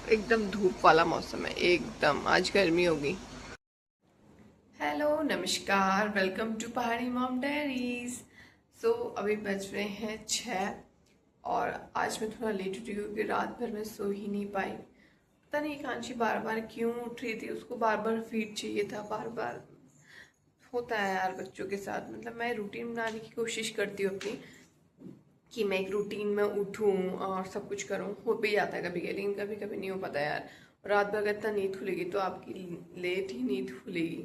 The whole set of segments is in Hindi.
एकदम धूप वाला मौसम है, एकदम आज गर्मी होगी। हेलो, नमस्कार, वेलकम टू पहाड़ी मॉम डायरीज। सो अभी बज रहे हैं 6 और आज मैं थोड़ा लेट उठी क्योंकि रात भर मैं सो ही नहीं पाई। पता नहीं कांची बार बार क्यों उठ रही थी, उसको बार बार फीड चाहिए था। बार बार होता है यार बच्चों के साथ। मतलब मैं रूटीन बनाने की कोशिश करती हूँ अपनी, कि मैं एक रूटीन में उठूँ और सब कुछ करूँ। हो भी जाता है कभी कभी, लेकिन कभी कभी नहीं हो पाता यार। रात भर अगर इतना नींद खुलेगी तो आपकी लेट ही नींद खुलेगी।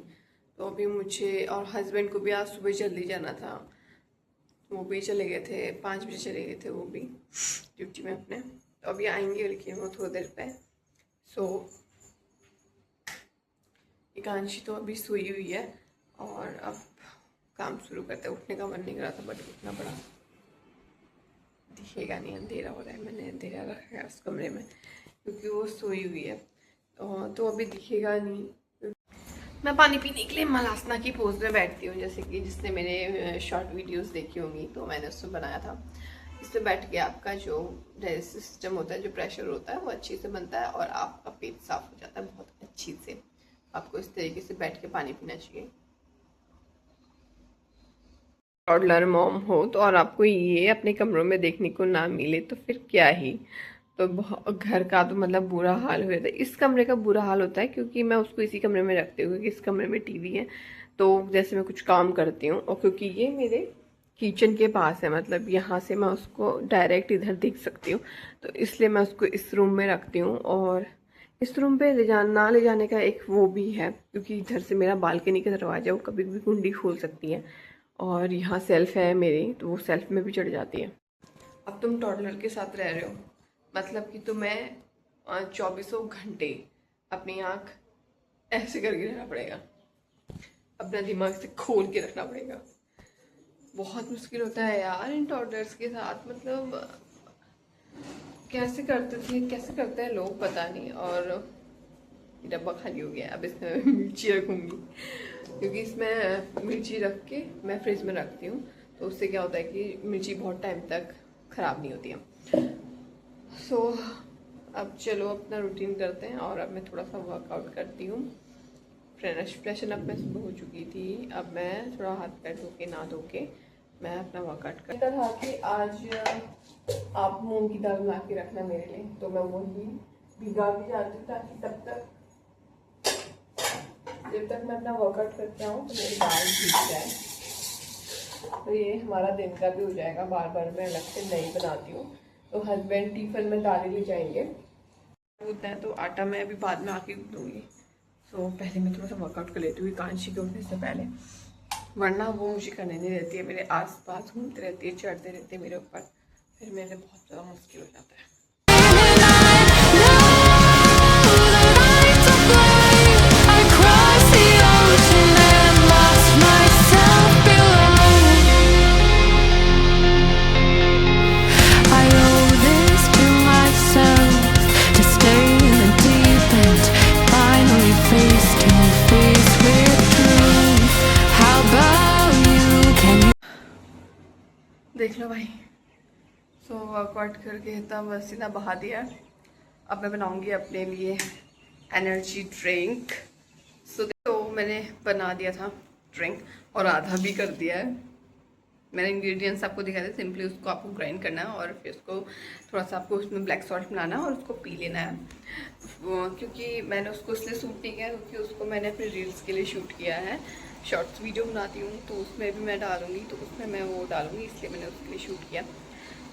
तो अभी मुझे और हस्बैंड को भी आज सुबह जल्दी जाना था। वो भी चले गए थे, 5 बजे चले गए थे वो भी ड्यूटी में अपने। तो अभी आएंगे लेकिन वो थोड़ी देर पे। सो एकांशी तो अभी सोई हुई है और अब काम शुरू करते हैं। उठने का मन नहीं कर रहा था बट उठना पड़ा। दिखेगा नहीं, अंधेरा हो रहा है, मैंने अंधेरा रखा है उस कमरे में क्योंकि वो सोई हुई है। तो अभी दिखेगा नहीं। मैं पानी पीने के लिए मलासना की पोज में बैठती हूँ, जैसे कि जिसने मेरे शॉर्ट वीडियोस देखी होंगी तो मैंने उसमें बनाया था। इससे बैठ के आपका जो डाइजेस्टिव सिस्टम होता है, जो प्रेशर होता है वो अच्छे से बनता है और आपका पेट साफ हो जाता है बहुत अच्छी से। आपको इस तरीके से बैठ के पानी पीना चाहिए। टॉडलर मॉम हो तो और आपको ये अपने कमरों में देखने को ना मिले तो फिर क्या ही। तो घर का तो मतलब बुरा हाल हो जाता है। इस कमरे का बुरा हाल होता है क्योंकि मैं उसको इसी कमरे में रखती हूँ क्योंकि इस कमरे में टीवी है। तो जैसे मैं कुछ काम करती हूँ और क्योंकि ये मेरे किचन के पास है, मतलब यहाँ से मैं उसको डायरेक्ट इधर देख सकती हूँ, तो इसलिए मैं उसको इस रूम में रखती हूँ। और इस रूम पे ले जाने का एक वो भी है क्योंकि इधर से मेरा बालकनी का दरवाजा, वो कभी भी कुंडी खोल सकती है। और यहाँ सेल्फ है मेरी, तो वो सेल्फ में भी चढ़ जाती है। अब तुम टॉडलर के साथ रह रहे हो, मतलब कि तुम्हें 24 घंटे अपनी आँख ऐसे करके रहना पड़ेगा, अपना दिमाग से खोल के रखना पड़ेगा। बहुत मुश्किल होता है यार इन टॉडलर्स के साथ। मतलब कैसे करते थे, कैसे करते हैं लोग, पता नहीं। और ये डब्बा खाली हो गया, अब इसमें मिर्ची रखूँगी क्योंकि इसमें मिर्ची रख के मैं फ्रिज में रखती हूँ। तो उससे क्या होता है कि मिर्ची बहुत टाइम तक ख़राब नहीं होती है। सो अब चलो अपना रूटीन करते हैं और अब मैं थोड़ा सा वर्कआउट करती हूँ। फ्रेशन अप मैं सुबह हो चुकी थी। अब मैं थोड़ा हाथ पैर धो के नहा धो के मैं अपना वर्कआउट कर था कि आज आप मूंग की दाल बना के रखना मेरे लिए, तो मैं वही भिगा भी जाती हूँ ताकि तब तक जब तक मैं अपना वर्कआउट करके आऊँ तो मेरी दाल भीग जाए। तो ये हमारा दिन का भी हो जाएगा। बार बार मैं अलग से नहीं बनाती हूँ। तो हस्बैंड टिफिन में दालें ले जाएंगे, होता है तो आटा मैं अभी बाद में आके दूँगी। सो पहले मैं थोड़ा सा वर्कआउट कर लेती हूँ कांशी के उठने से पहले, वरना वो मुझे करने नहीं देती है। मेरे आसपास घूमते रहती है, चढ़ते रहते हैं मेरे ऊपर, फिर मेरे बहुत ज़्यादा मुश्किल हो जाता है। देख लो भाई, सो वर्कआउट करके इतना पसीना बहा दिया। अब मैं बनाऊंगी अपने लिए एनर्जी ड्रिंक। तो मैंने बना दिया था ड्रिंक और आधा भी कर दिया है। मैंने इंग्रेडिएंट्स आपको दिखाए थे, सिंपली उसको आपको ग्राइंड करना है और फिर उसको थोड़ा सा आपको उसमें ब्लैक सॉल्ट बनाना है और उसको पी लेना है। क्योंकि मैंने उसको इसलिए शूट नहीं किया क्योंकि उसको मैंने अपने रील्स के लिए शूट किया है। शॉर्ट्स वीडियो बनाती हूँ तो उसमें भी मैं डालूँगी, तो उसमें मैं वो डालूँगी, इसलिए मैंने उसके लिए शूट किया।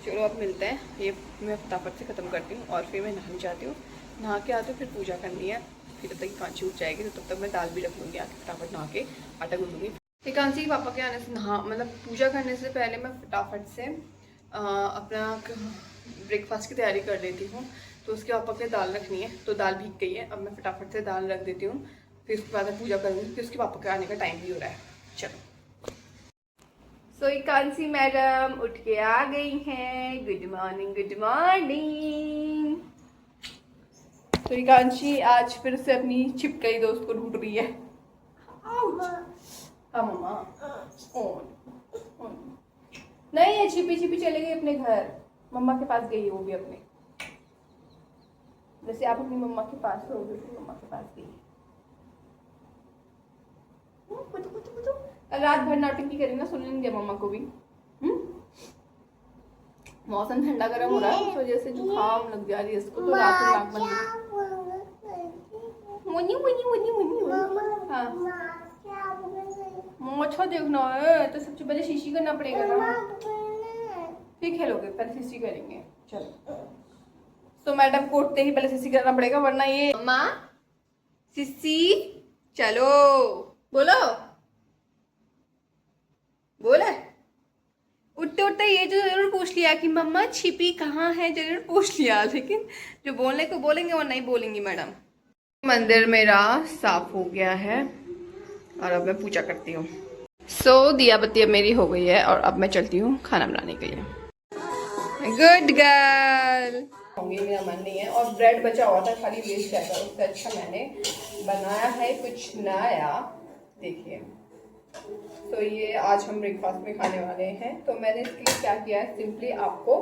चलो अब मिलते हैं। ये मैं फटाफट से ख़त्म करती हूँ और फिर मैं नहाने जाती हूँ। नहा के आती हूँ, फिर पूजा करनी है। फिर तब तक कांची उठ जाएगी, तो तब तक मैं दाल भी रख लूँगी, आके फटाफट नहा के आटा गूँधूँगी। कांची के पापा के आने से नहा मतलब पूजा करने से पहले मैं फटाफट से अपना ब्रेकफास्ट की तैयारी कर लेती हूँ। तो उसके पापा के दाल रखनी है, तो दाल भीग गई है। अब मैं फटाफट से दाल रख देती हूँ, फिर उसके बाद मैं पूजा करूँगी, फिर उसके पापा के आने का टाइम भी हो रहा है। चलो, सो कांसी मैडम उठ के आ गई हैं। Good morning, good morning. तो कांची आज फिर से अपनी छिपकली दोस्त को ढूंढ रही है। हाँ मम्मा। नहीं, ये छिपी छिपी चली गई अपने घर, मम्मा के पास गई है वो भी अपने। जैसे आप अपनी मम्मा के पास रहोगे तो मम्मा के पास गई। कल रात भर नाटक करें ना, सुन लेंगे मम्मा को भी। मौसम ठंडा गर्म हो रहा है, इस वजह से जुकाम लग जा रही है इसको, तो रात में नाक बंद। अच्छा देखना है तो सबसे पहले शीशी करना पड़ेगा ना, फिर खेलोगे, पहले शीशी करेंगे। चलो तो मैडम को उठते ही पहले शीशी करना पड़ेगा, वरना ये मम्मा शीशी चलो बोलो बोले। उठते उठते ये जो जरूर पूछ लिया कि मम्मा छिपी कहाँ है, जरूर पूछ लिया, लेकिन जो बोलने को बोलेंगे वो नहीं बोलेंगी मैडम। मंदिर मेरा साफ हो गया है और अब मैं पूजा करती हूँ। दिया बत्ती अब मेरी हो गई है और अब मैं चलती हूँ खाना बनाने के लिए। Good girl. मेरा मन नहीं है और ब्रेड बचा हुआ था, खाली वेस्ट जाएगा, उससे अच्छा मैंने बनाया है कुछ नया। देखिए तो ये आज हम ब्रेकफास्ट में खाने वाले हैं। तो मैंने इसके लिए क्या किया है, सिंपली आपको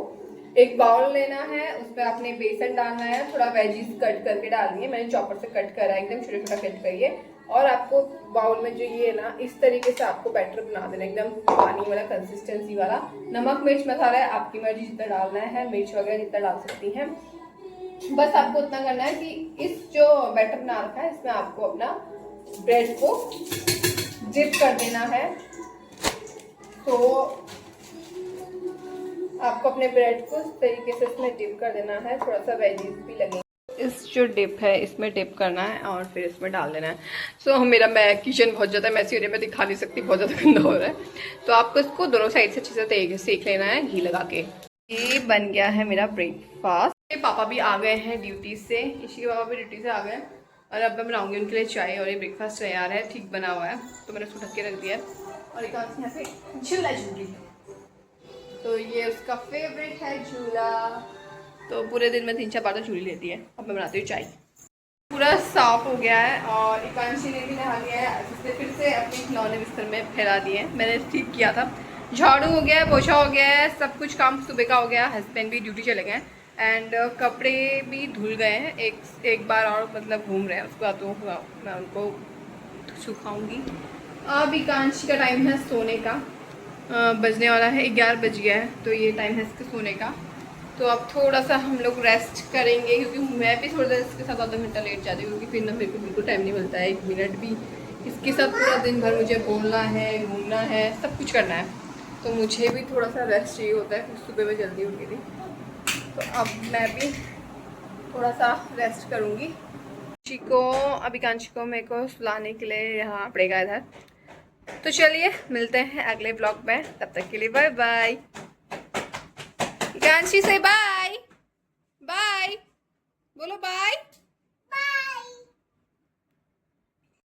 एक बाउल लेना है, उसमें आपने बेसन डालना है, थोड़ा वेजीज कट करके डालनी है, मैंने चॉपर से कट करा है, एकदम छोटा छोटा कट करिए। और आपको बाउल में जो ये ना इस तरीके से आपको बैटर बना देना, एकदम पानी वाला कंसिस्टेंसी वाला। नमक मिर्च मसाला है आपकी मर्जी जितना डालना है, मिर्च वगैरह जितना डाल सकती हैं। बस आपको उतना करना है कि इस जो बैटर बना रखा है इसमें आपको अपना ब्रेड को डिप कर देना है। तो आपको अपने ब्रेड को इस तरीके से इसमें डिप कर देना है, थोड़ा सा वेजीज भी लगेंगे। इस जो डिप है इसमें डिप करना है और फिर इसमें डाल देना है। मेरा मैं किचन बहुत ज़्यादा मैसी हो रही है, मैं दिखा नहीं सकती, बहुत ज़्यादा गंदा हो रहा है। तो आपको इसको दोनों साइड से अच्छे से सेक लेना है घी लगा के। ये बन गया है मेरा ब्रेकफास्ट। मेरे पापा भी आ गए हैं ड्यूटी से, इसी के पापा भी ड्यूटी से आ गए और अब मैं बनाऊंगी उनके लिए चाय। और ये ब्रेकफास्ट तैयार है, ठीक बना हुआ है, तो मैंने उसको ढक के रख दिया है। और एक यहाँ पे झूला झूल रही है, तो ये उसका फेवरेट है झूला। तो पूरे दिन में 3-4 बार तो झूली लेती है। अब मैं बनाती हूँ चाय। पूरा साफ हो गया है और एकांशी ने भी नहा लिया है, जिसने फिर से अपने खिलौने बिस्तर में फैला दिए हैं। मैंने ठीक किया था, झाड़ू हो गया है, पोछा हो गया है, सब कुछ काम सुबह का हो गया। हस्बैंड भी ड्यूटी चले गए एंड कपड़े भी धुल गए हैं, एक बार और मतलब घूम रहे हैं, उसके बाद तो मैं उनको सुखाऊंगी। अब एकांशी का टाइम है सोने का, बजने वाला है 11 बज गया है, तो ये टाइम है इसके सोने का। तो अब थोड़ा सा हम लोग रेस्ट करेंगे, क्योंकि मैं भी थोड़ा देर इसके साथ आधा घंटा लेट जाती हूँ, क्योंकि फिर ना मेरे को बिल्कुल टाइम नहीं मिलता है 1 मिनट भी। इसके साथ पूरा दिन भर मुझे बोलना है, घूमना है, सब कुछ करना है, तो मुझे भी थोड़ा सा रेस्ट चाहिए होता है। फिर सुबह में जल्दी उठी थी, तो अब मैं भी थोड़ा सा रेस्ट करूँगी। अभी कांची को मेरे को सुलाने के लिए यहाँ पड़ेगा इधर। तो चलिए मिलते हैं अगले ब्लॉग में, तब तक के लिए बाय बाय। कांची से बाय बाय बोलो, बाय।